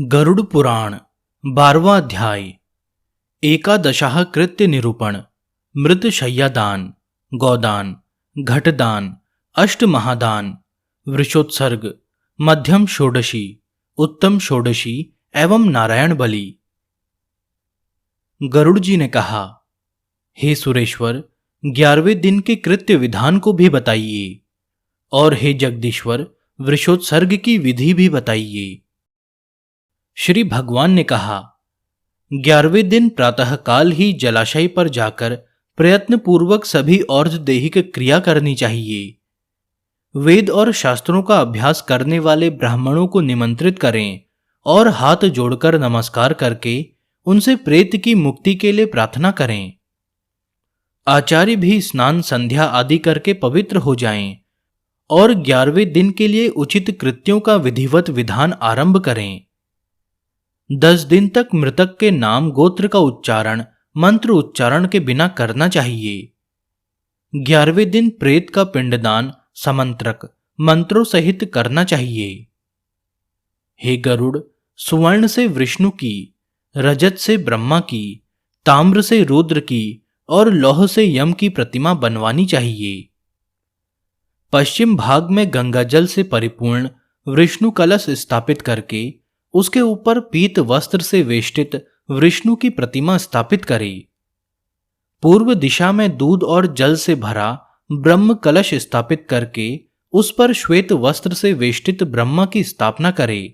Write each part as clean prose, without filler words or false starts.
गरुड़ पुराण 12वां अध्याय। एकादशाः कृत्य निरूपण। मृत शय्यादान, गौदान, घटदान, अष्ट महादान, वृषोत्सर्ग, मध्यम षोडशी, उत्तम षोडशी एवं नारायण बलि। गरुड़ जी ने कहा, हे सुरेश्वर, 11वें दिन के कृत्य विधान को भी बताइए, और हे जगदीश्वर, वृषोत्सर्ग की विधि भी बताइए। श्री भगवान ने कहा, 11वें दिन प्रातःकाल ही जलाशय पर जाकर प्रयत्न पूर्वक सभी और्ध्वदेहिक क्रिया करनी चाहिए। वेद और शास्त्रों का अभ्यास करने वाले ब्राह्मणों को निमंत्रित करें और हाथ जोड़कर नमस्कार करके उनसे प्रेत की मुक्ति के लिए प्रार्थना करें। आचार्य भी स्नान संध्या आदि करके पवित्र हो जाएं और 11वें दिन के लिए उचित कृत्यों का विधिवत विधान आरंभ करें। 10 दिन तक मृतक के नाम गोत्र का उच्चारण मंत्र उच्चारण के बिना करना चाहिए। 11वें दिन प्रेत का पिंडदान समंत्रक मंत्रों सहित करना चाहिए। हे गरुड़, सुवर्ण से विष्णु की, रजत से ब्रह्मा की, ताम्र से रुद्र की और लौह से यम की प्रतिमा बनवानी चाहिए। पश्चिम भाग में गंगा जल से परिपूर्ण विष्णु कलश स्थापित करके उसके ऊपर पीत वस्त्र से वेष्टित विष्णु की प्रतिमा स्थापित करें। पूर्व दिशा में दूध और जल से भरा ब्रह्म कलश स्थापित करके उस पर श्वेत वस्त्र से वेष्टित ब्रह्मा की स्थापना करें।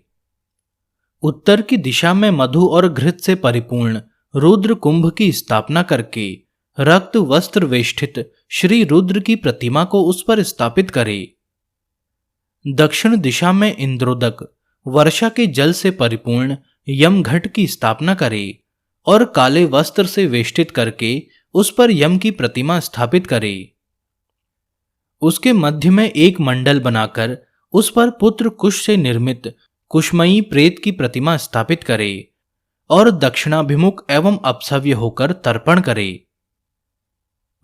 उत्तर की दिशा में मधु और घृत से परिपूर्ण रुद्र कुंभ की स्थापना करके रक्त वस्त्र वेष्टित श्री रुद्र की प्रतिमा को उस पर स्थापित करें। दक्षिण दिशा में इंद्रोदक वर्षा के जल से परिपूर्ण यमघट की स्थापना करे और काले वस्त्र से वेष्टित करके उस पर यम की प्रतिमा स्थापित करे। उसके मध्य में एक मंडल बनाकर उस पर पुत्र कुश से निर्मित कुशमयी प्रेत की प्रतिमा स्थापित करे और दक्षिणाभिमुख एवं अपसव्य होकर तर्पण करे।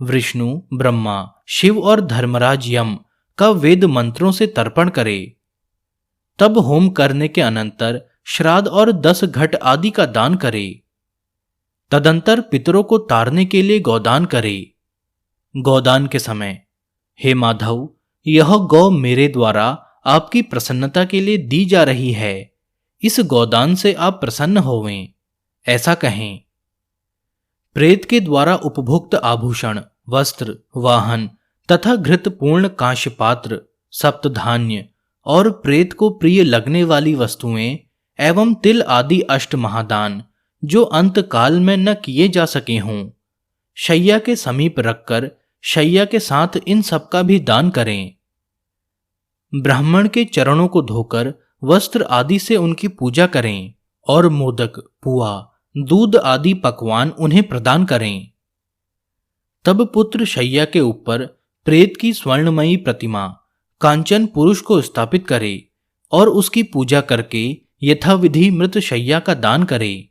विष्णु, ब्रह्मा, शिव और धर्मराज यम का वेद मंत्रों से तर्पण करे। तब होम करने के अनंतर श्राद्ध और 10 घट आदि का दान करे। तदंतर पितरों को तारने के लिए गौदान करे। गौदान के समय, हे माधव, यह गौ मेरे द्वारा आपकी प्रसन्नता के लिए दी जा रही है, इस गौदान से आप प्रसन्न होवें, ऐसा कहें। प्रेत के द्वारा उपभुक्त आभूषण, वस्त्र, वाहन तथा घृतपूर्ण कांस्य पात्र, सप्तधान्य और प्रेत को प्रिय लगने वाली वस्तुएं एवं तिल आदि अष्ट महादान जो अंत काल में न किए जा सके हों, शैया के समीप रखकर शैया के साथ इन सब का भी दान करें। ब्राह्मण के चरणों को धोकर वस्त्र आदि से उनकी पूजा करें और मोदक, पुआ, दूध आदि पकवान उन्हें प्रदान करें। तब पुत्र शैया के ऊपर प्रेत की स्वर्णमयी प्रतिमा कांचन पुरुष को स्थापित करे और उसकी पूजा करके यथाविधि मृत शैया का दान करे।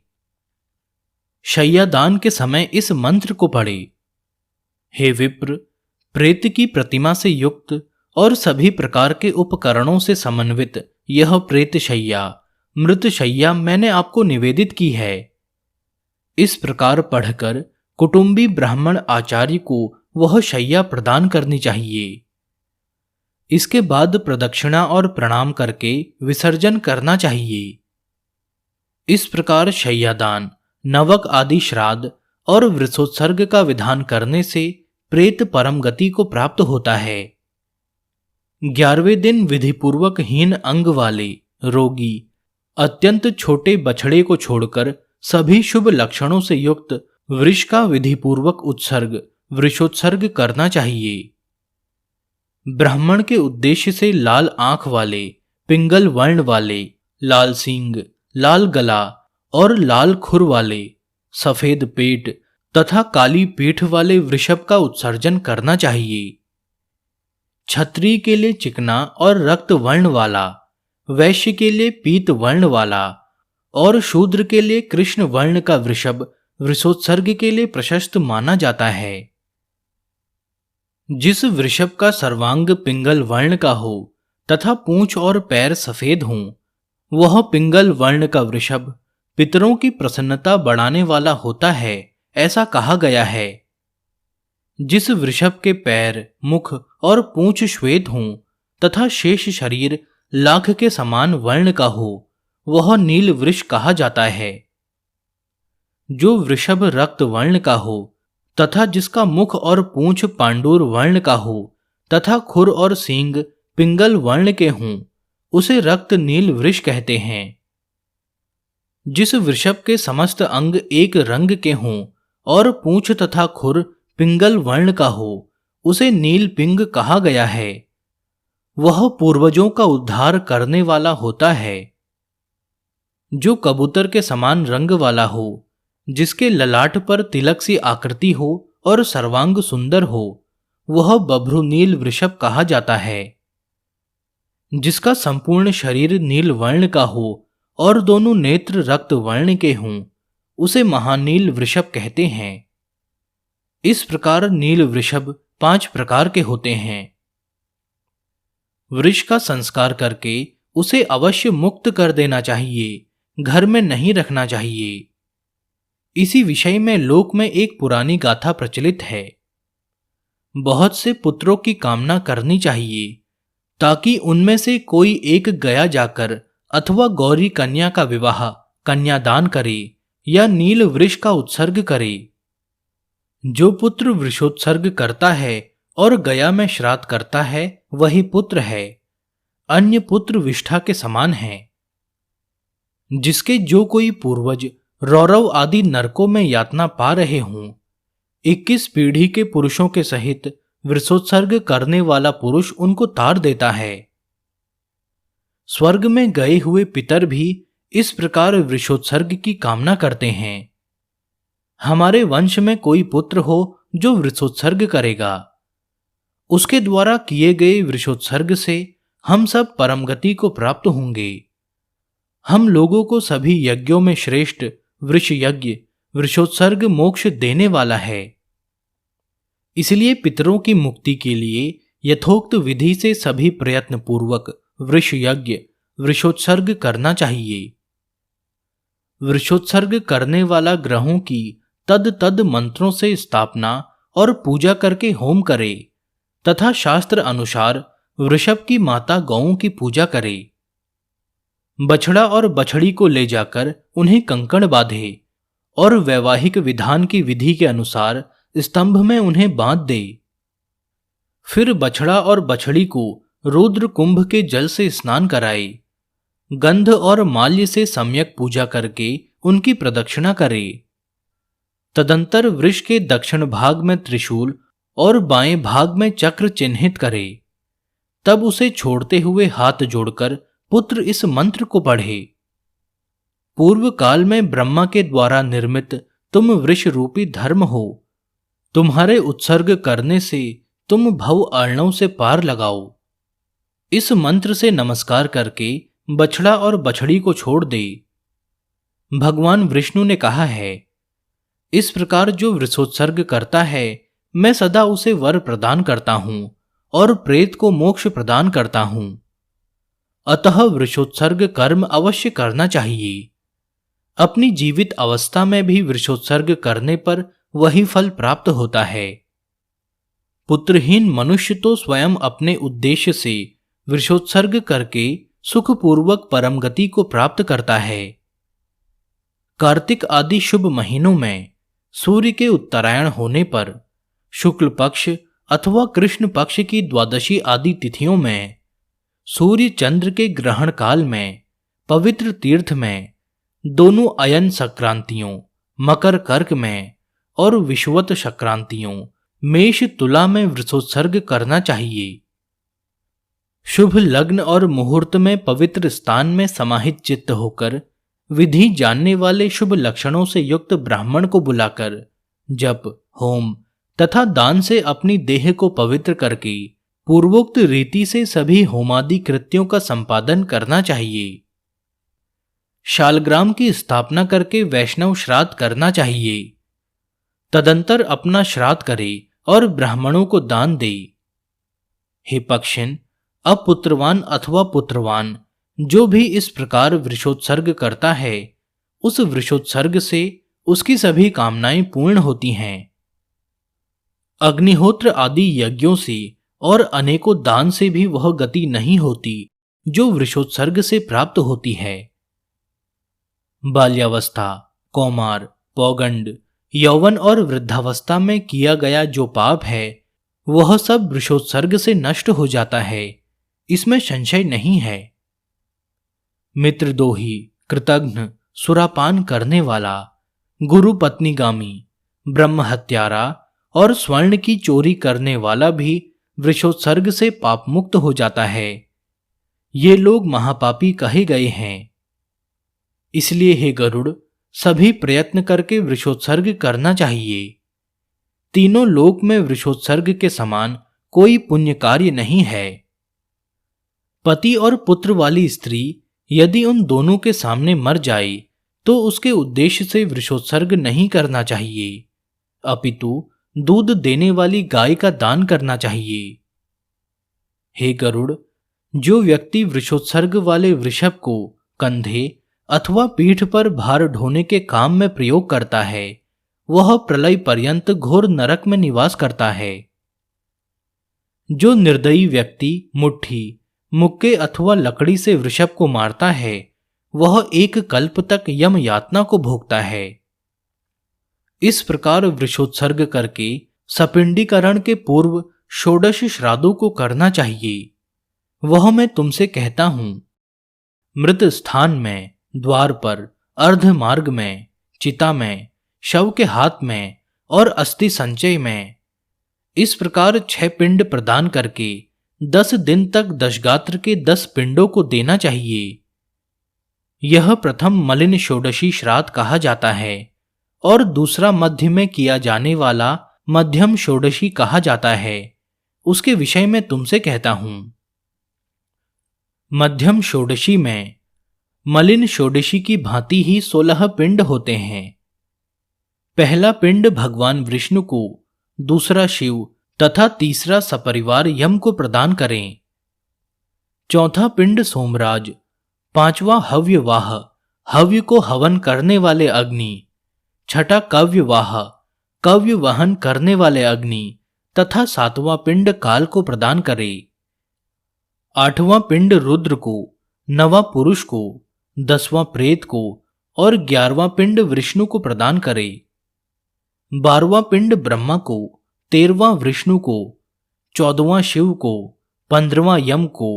शैया दान के समय इस मंत्र को पढ़े, हे विप्र, प्रेत की प्रतिमा से युक्त और सभी प्रकार के उपकरणों से समन्वित यह प्रेत शैया, मृत शैया मैंने आपको निवेदित की है। इस प्रकार पढ़कर कुटुंबी ब्राह्मण आचार्य को वह शैया प्रदान करनी चाहिए। इसके बाद प्रदक्षिणा और प्रणाम करके विसर्जन करना चाहिए। इस प्रकार शय्यादान, नवक आदि श्राद्ध और वृषोत्सर्ग का विधान करने से प्रेत परम गति को प्राप्त होता है। 11वें दिन विधिपूर्वक हीन अंग वाले, रोगी, अत्यंत छोटे बछड़े को छोड़कर सभी शुभ लक्षणों से युक्त वृष का विधिपूर्वक उत्सर्ग, वृषोत्सर्ग करना चाहिए। ब्राह्मण के उद्देश्य से लाल आंख वाले, पिंगल वर्ण वाले, लाल सींग, लाल गला और लाल खुर वाले, सफेद पेट तथा काली पीठ वाले वृषभ का उत्सर्जन करना चाहिए। क्षत्रिय के लिए चिकना और रक्त वर्ण वाला, वैश्य के लिए पीत वर्ण वाला और शूद्र के लिए कृष्ण वर्ण का वृषभ वृषोत्सर्ग के लिए प्रशस्त माना जाता है। जिस वृषभ का सर्वांग पिंगल वर्ण का हो तथा पूंछ और पैर सफेद हों, वह पिंगल वर्ण का वृषभ पितरों की प्रसन्नता बढ़ाने वाला होता है, ऐसा कहा गया है। जिस वृषभ के पैर, मुख और पूंछ श्वेत हों तथा शेष शरीर लाख के समान वर्ण का हो, वह नील वृष कहा जाता है। जो वृषभ रक्त वर्ण का हो तथा जिसका मुख और पूंछ पांडुर वर्ण का हो तथा खुर और सींग पिंगल वर्ण के हों, उसे रक्त नील वृष कहते हैं। जिस वृषभ के समस्त अंग एक रंग के हों और पूंछ तथा खुर पिंगल वर्ण का हो, उसे नील पिंग कहा गया है। वह पूर्वजों का उद्धार करने वाला होता है। जो कबूतर के समान रंग वाला हो, जिसके ललाट पर तिलक सी आकृति हो और सर्वांग सुंदर हो, वह बभ्रु नील वृषभ कहा जाता है। जिसका संपूर्ण शरीर नील वर्ण का हो और दोनों नेत्र रक्त वर्ण के हों, उसे महानील वृषभ कहते हैं। इस प्रकार नील वृषभ 5 प्रकार के होते हैं। वृष का संस्कार करके उसे अवश्य मुक्त कर देना चाहिए, घर में नहीं रखना चाहिए। इसी विषय में लोक में एक पुरानी गाथा प्रचलित है। बहुत से पुत्रों की कामना करनी चाहिए, ताकि उनमें से कोई एक गया जाकर अथवा गौरी कन्या का विवाह कन्यादान करे या नील वृष का उत्सर्ग करे। जो पुत्र वृषोत्सर्ग करता है और गया में श्राद्ध करता है, वही पुत्र है। अन्य पुत्र विष्ठा के समान है। जिसके जो कोई पूर्वज रौरव आदि नरकों में यातना पा रहे हों, 21 पीढ़ी के पुरुषों के सहित वृषोत्सर्ग करने वाला पुरुष उनको तार देता है। स्वर्ग में गए हुए पितर भी इस प्रकार वृषोत्सर्ग की कामना करते हैं। हमारे वंश में कोई पुत्र हो जो वृषोत्सर्ग करेगा, उसके द्वारा किए गए वृषोत्सर्ग से हम सब परम गति को प्राप्त होंगे। हम लोगों को सभी यज्ञों में श्रेष्ठ वृष यज्ञ वृषोत्सर्ग मोक्ष देने वाला है। इसलिए पितरों की मुक्ति के लिए यथोक्त विधि से सभी प्रयत्न पूर्वक वृष यज्ञ वृषोत्सर्ग करना चाहिए। वृषोत्सर्ग करने वाला ग्रहों की तद तद मंत्रों से स्थापना और पूजा करके होम करे तथा शास्त्र अनुसार वृषभ की माता गौओं की पूजा करे। बछड़ा और बछड़ी को ले जाकर उन्हें कंकण बांधे और वैवाहिक विधान की विधि के अनुसार स्तंभ में उन्हें बांध दे। फिर बछड़ा और बछड़ी को रुद्र कुंभ के जल से स्नान कराए। गंध और माल्य से सम्यक पूजा करके उनकी प्रदक्षिणा करे। तदंतर वृष के दक्षिण भाग में त्रिशूल और बाएं भाग में चक्र चिन्हित करे। तब उसे छोड़ते हुए हाथ जोड़कर पुत्र इस मंत्र को पढ़े। पूर्व काल में ब्रह्मा के द्वारा निर्मित तुम वृष रूपी धर्म हो। तुम्हारे उत्सर्ग करने से तुम भव अर्णव से पार लगाओ। इस मंत्र से नमस्कार करके बछड़ा और बछड़ी को छोड़ दे। भगवान विष्णु ने कहा है, इस प्रकार जो वृषोत्सर्ग करता है, मैं सदा उसे वर प्रदान करता हूं और प्रेत को मोक्ष प्रदान करता हूं। अतः वृषोत्सर्ग कर्म अवश्य करना चाहिए। अपनी जीवित अवस्था में भी वृषोत्सर्ग करने पर वही फल प्राप्त होता है। पुत्रहीन मनुष्य तो स्वयं अपने उद्देश्य से वृषोत्सर्ग करके सुखपूर्वक परम गति को प्राप्त करता है। कार्तिक आदि शुभ महीनों में सूर्य के उत्तरायण होने पर, शुक्ल पक्ष अथवा कृष्ण पक्ष की द्वादशी आदि तिथियों में, सूर्य चंद्र के ग्रहण काल में, पवित्र तीर्थ में, दोनों अयन संक्रांतियों मकर कर्क में और विषुवत संक्रांतियों मेष तुला में वृषोत्सर्ग करना चाहिए। शुभ लग्न और मुहूर्त में पवित्र स्थान में समाहित चित्त होकर विधि जानने वाले शुभ लक्षणों से युक्त ब्राह्मण को बुलाकर जप, होम तथा दान से अपनी देह को पवित्र करके पूर्वोक्त रीति से सभी होमादि कृत्यों का संपादन करना चाहिए। शालग्राम की स्थापना करके वैष्णव श्राद्ध करना चाहिए। तदंतर अपना श्राद्ध करे और ब्राह्मणों को दान दे। हे पक्षिन, अपुत्रवान अथवा पुत्रवान जो भी इस प्रकार वृषोत्सर्ग करता है, उस वृषोत्सर्ग से उसकी सभी कामनाएं पूर्ण होती हैं। अग्निहोत्र आदि यज्ञों से और अनेकों दान से भी वह गति नहीं होती जो वृषोत्सर्ग से प्राप्त होती है। बाल्यावस्था, कौमार, पौगंड, यौवन और वृद्धावस्था में किया गया जो पाप है, वह सब वृषोत्सर्ग से नष्ट हो जाता है, इसमें संशय नहीं है। मित्रद्रोही, कृतघ्न, सुरापान करने वाला, गुरु पत्नीगामी, ब्रह्म हत्यारा और स्वर्ण की चोरी करने वाला भी वृषोत्सर्ग से पाप मुक्त हो जाता है। ये लोग महापापी कहे गए हैं। इसलिए हे गरुड़, सभी प्रयत्न करके वृषोत्सर्ग करना चाहिए। तीनों लोक में वृषोत्सर्ग के समान कोई पुण्य कार्य नहीं है। पति और पुत्र वाली स्त्री यदि उन दोनों के सामने मर जाए तो उसके उद्देश्य से वृषोत्सर्ग नहीं करना चाहिए, अपितु दूध देने वाली गाय का दान करना चाहिए। हे गरुड़, जो व्यक्ति वृषोत्सर्ग वाले वृषभ को कंधे अथवा पीठ पर भार ढोने के काम में प्रयोग करता है, वह प्रलय पर्यंत घोर नरक में निवास करता है। जो निर्दयी व्यक्ति मुट्ठी, मुक्के अथवा लकड़ी से वृषभ को मारता है, वह एक कल्प तक यम यातना को भोगता है। इस प्रकार वृषोत्सर्ग करके सपिंडीकरण के पूर्व षोडश श्राद्धों को करना चाहिए। वह मैं तुमसे कहता हूं, मृत स्थान में, द्वार पर, अर्ध मार्ग में, चिता में, शव के हाथ में और अस्थि संचय में, इस प्रकार 6 पिंड प्रदान करके 10 दिन तक दशगात्र के 10 पिंडों को देना चाहिए। यह प्रथम मलिन षोडशी श्राद्ध कहा जाता है और दूसरा मध्य में किया जाने वाला मध्यम षोडशी कहा जाता है। उसके विषय में तुमसे कहता हूं। मध्यम षोडशी में मलिन षोडशी की भांति ही 16 पिंड होते हैं। पहला पिंड भगवान विष्णु को, दूसरा शिव तथा तीसरा सपरिवार यम को प्रदान करें। चौथा पिंड सोमराज, पांचवा हव्यवाह, हव्य को हवन करने वाले अग्नि, छठा कव्यवाह, कव्य वहन करने वाले अग्नि तथा 7वां पिंड काल को प्रदान करे। 8वां पिंड रुद्र को, 9वां पुरुष को, 10वां प्रेत को और 11वां पिंड विष्णु को प्रदान करे। 12वां पिंड ब्रह्मा को, 13वां विष्णु को, 14वां शिव को, 15वां यम को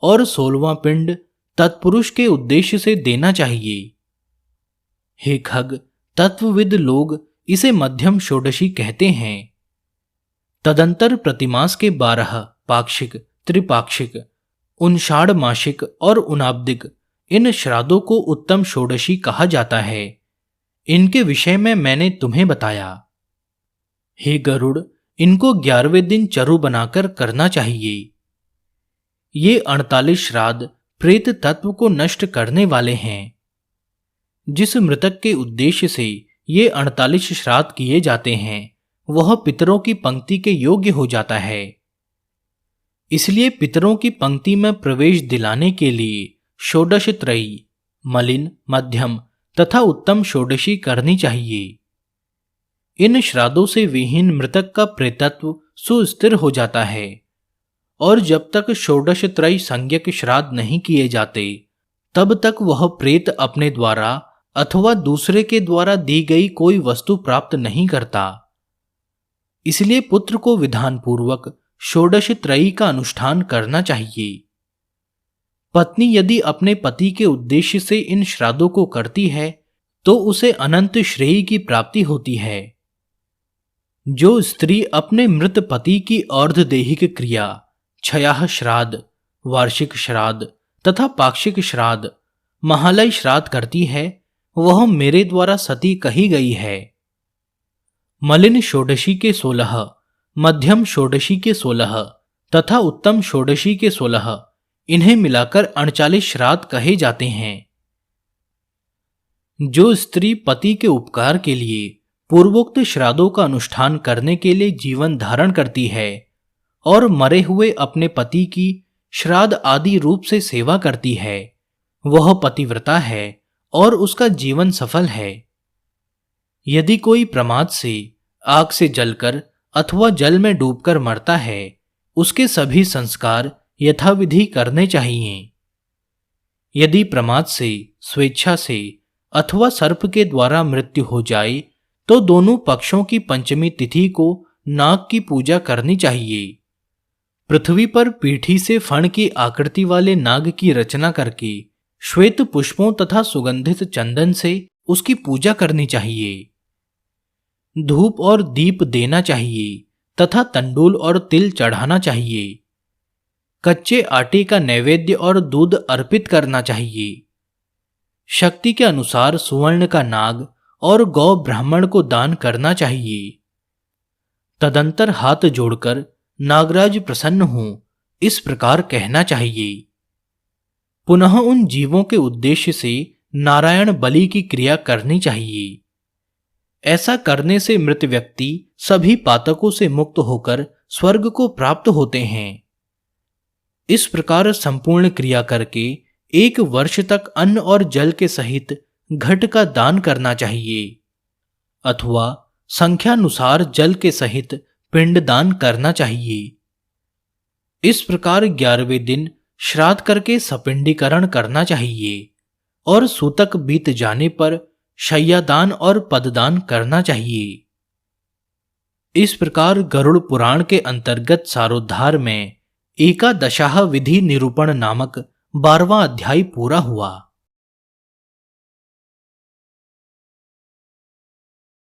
और 16वां पिंड तत्पुरुष के उद्देश्य से देना चाहिए। हे खग, तत्वविद लोग इसे मध्यम षोडशी कहते हैं। तदंतर प्रतिमास के 12 पाक्षिक, त्रिपाक्षिक, 59 मासिक और 19 इन श्राद्धों को उत्तम षोडशी कहा जाता है। इनके विषय में मैंने तुम्हें बताया। हे गरुड़, इनको 11वें दिन चरु बनाकर करना चाहिए। ये 48 श्राद्ध प्रेत तत्व को नष्ट करने वाले हैं। जिस मृतक के उद्देश्य से ये 48 श्राद्ध किए जाते हैं, वह पितरों की पंक्ति के योग्य हो जाता है। इसलिए पितरों की पंक्ति में प्रवेश दिलाने के लिए षोडश त्रयी, मलिन, मध्यम तथा उत्तम षोडशी करनी चाहिए। इन श्राद्धों से विहीन मृतक का प्रेतत्व सुस्थिर हो जाता है और जब तक षोडश त्रयी संज्ञक श्राद्ध नहीं किए जाते, तब तक वह प्रेत अपने द्वारा अथवा दूसरे के द्वारा दी गई कोई वस्तु प्राप्त नहीं करता। इसलिए पुत्र को विधान पूर्वक षोडश त्रयी का अनुष्ठान करना चाहिए। पत्नी यदि अपने पति के उद्देश्य से इन श्राद्धों को करती है तो उसे अनंत श्रेय की प्राप्ति होती है। जो स्त्री अपने मृत पति की अर्धदैहिक क्रिया, क्षयाह श्राद्ध, वार्षिक श्राद्ध तथा पाक्षिक श्राद्ध, महालय श्राद्ध करती है, वह मेरे द्वारा सती कही गई है। मलिन षोडशी के 16, मध्यम षोडशी के 16 तथा उत्तम षोडशी के 16, इन्हें मिलाकर 39 श्राद्ध कहे जाते हैं। जो स्त्री पति के उपकार के लिए पूर्वोक्त श्राद्धों का अनुष्ठान करने के लिए जीवन धारण करती है और मरे हुए अपने पति की श्राद्ध आदि रूप से सेवा करती है, वह पतिव्रता है और उसका जीवन सफल है। यदि कोई प्रमाद से आग से जलकर अथवा जल में डूबकर मरता है, उसके सभी संस्कार यथाविधि करने चाहिए। यदि प्रमाद से, स्वेच्छा से अथवा सर्प के द्वारा मृत्यु हो जाए तो दोनों पक्षों की पंचमी तिथि को नाग की पूजा करनी चाहिए। पृथ्वी पर पीठी से फण की आकृति वाले नाग की रचना करके श्वेत पुष्पों तथा सुगंधित चंदन से उसकी पूजा करनी चाहिए। धूप और दीप देना चाहिए तथा तंडुल और तिल चढ़ाना चाहिए। कच्चे आटे का नैवेद्य और दूध अर्पित करना चाहिए। शक्ति के अनुसार सुवर्ण का नाग और गौ ब्राह्मण को दान करना चाहिए। तदंतर हाथ जोड़कर नागराज प्रसन्न हों, इस प्रकार कहना चाहिए। पुनः उन जीवों के उद्देश्य से नारायण बलि की क्रिया करनी चाहिए। ऐसा करने से मृत व्यक्ति सभी पातकों से मुक्त होकर स्वर्ग को प्राप्त होते हैं। इस प्रकार संपूर्ण क्रिया करके 1 वर्ष तक अन्न और जल के सहित घट का दान करना चाहिए अथवा संख्यानुसार जल के सहित पिंडदान करना चाहिए। इस प्रकार 11वें दिन श्राद्ध करके सपिंडीकरण करना चाहिए और सूतक बीत जाने पर शय्यादान और पददान करना चाहिए। इस प्रकार गरुड़ पुराण के अंतर्गत सारोद्धार में एकादशाह विधि निरूपण नामक 12वां अध्याय पूरा हुआ।